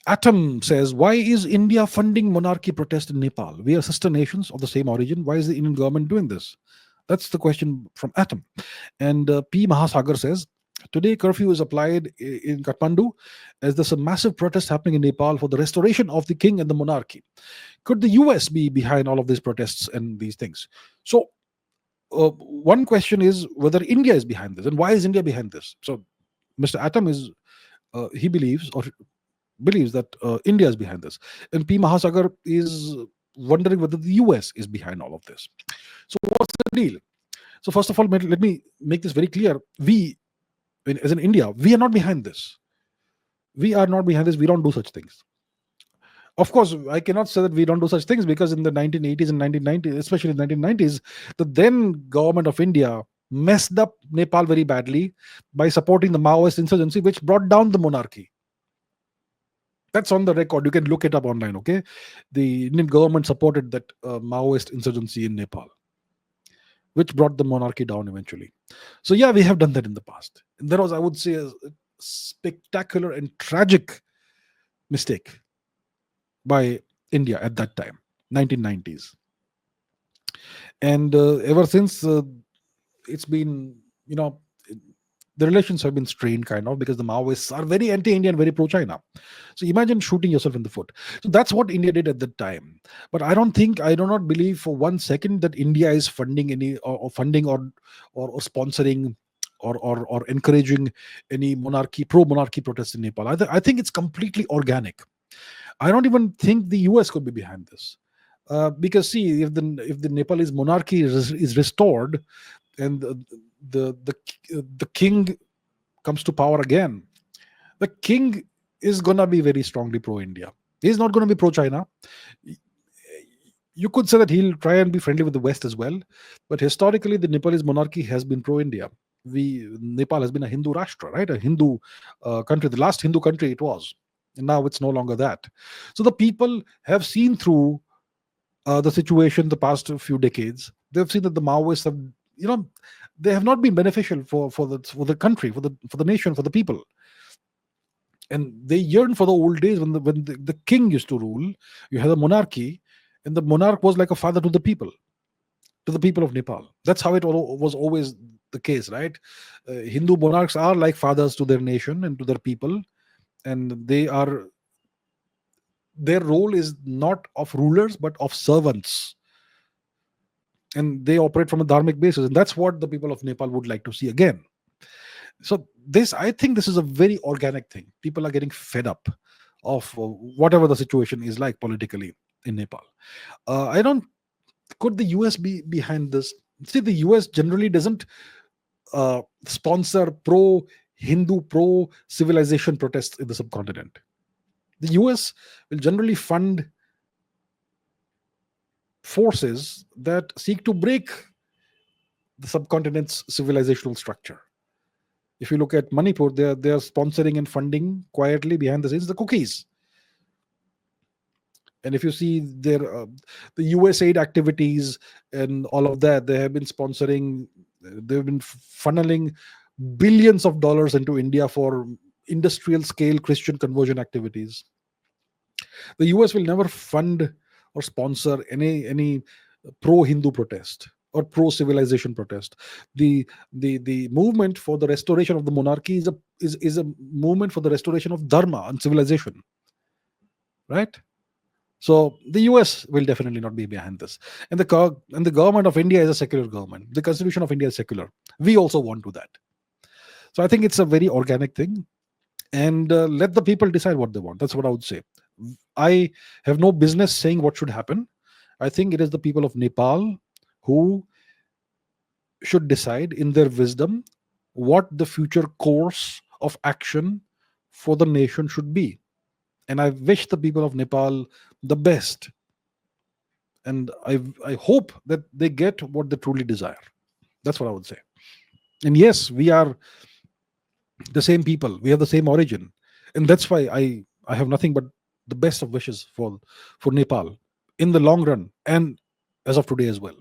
Atom says, why is India funding monarchy protest in Nepal? We are sister nations of the same origin. Why is the Indian government doing this? That's the question from Atom. And P. Mahasagar says, today curfew is applied in Kathmandu as there's a massive protest happening in Nepal for the restoration of the king and the monarchy. Could the US be behind all of these protests and these things? So, one question is whether India is behind this, and why is India behind this? So, Mr. Atom is he believes that India is behind this, and P. Mahasagar is wondering whether the US is behind all of this. So, what's the deal? So, first of all, let me make this very clear. As in India, we are not behind this. We are not behind this. We don't do such things. Of course, I cannot say that we don't do such things, because in the 1980s and 1990s, especially in the 1990s, the then government of India messed up Nepal very badly by supporting the Maoist insurgency, which brought down the monarchy. That's on the record. You can look it up online. Okay, the Indian government supported that Maoist insurgency in Nepal, which brought the monarchy down eventually. So yeah, we have done that in the past. And that was, I would say, a spectacular and tragic mistake by India at that time, 1990s. And ever since, it's been, the relations have been strained, kind of, because the Maoists are very anti-Indian, very pro-China. So imagine shooting yourself in the foot. So that's what India did at that time. But I do not believe for one second that India is funding any or funding or sponsoring or encouraging any pro-monarchy protests in Nepal. I think it's completely organic. I don't even think the US could be behind this. Because see, if the Nepalese monarchy is restored, and the king comes to power again, the king is gonna be very strongly pro-India. He's not gonna be pro-China. You could say that he'll try and be friendly with the West as well, but historically, the Nepalese monarchy has been pro-India. Nepal has been a Hindu Rashtra, right? A Hindu country. The last Hindu country it was, and now it's no longer that. So the people have seen through the situation the past few decades. They've seen that the Maoists have, they have not been beneficial for the country, for the nation, for the people. And they yearn for the old days when the king used to rule. You had a monarchy, and the monarch was like a father to the people of Nepal. That's how it was always the case, right? Hindu monarchs are like fathers to their nation and to their people, and their role is not of rulers but of servants, and they operate from a dharmic basis, and that's what the people of Nepal would like to see again. So I think this is a very organic thing. People are getting fed up of whatever the situation is like politically in Nepal. I don't Could the US be behind this? See, the US generally doesn't sponsor pro Hindu, pro civilization protests in the subcontinent. The US will generally fund forces that seek to break the subcontinent's civilizational structure. If you look at Manipur, they're sponsoring and funding quietly behind the scenes the cookies. And if you see the USAID activities and all of that, they have been sponsoring, they've been funneling billions of dollars into India for industrial scale Christian conversion activities. The US will never fund or sponsor any pro Hindu protest or pro civilization protest. The movement for the restoration of the monarchy is a movement for the restoration of dharma and civilization, right? So the US will definitely not be behind this. And the government of India is a secular government. The constitution of India is secular. We also want to that. So I think it's a very organic thing. And let the people decide what they want. That's what I would say. I have no business saying what should happen. I think it is the people of Nepal who should decide in their wisdom what the future course of action for the nation should be. And I wish the people of Nepal the best. And I hope that they get what they truly desire. That's what I would say. And yes, we are the same people. We have the same origin. And that's why I have nothing but the best of wishes for Nepal in the long run and as of today as well.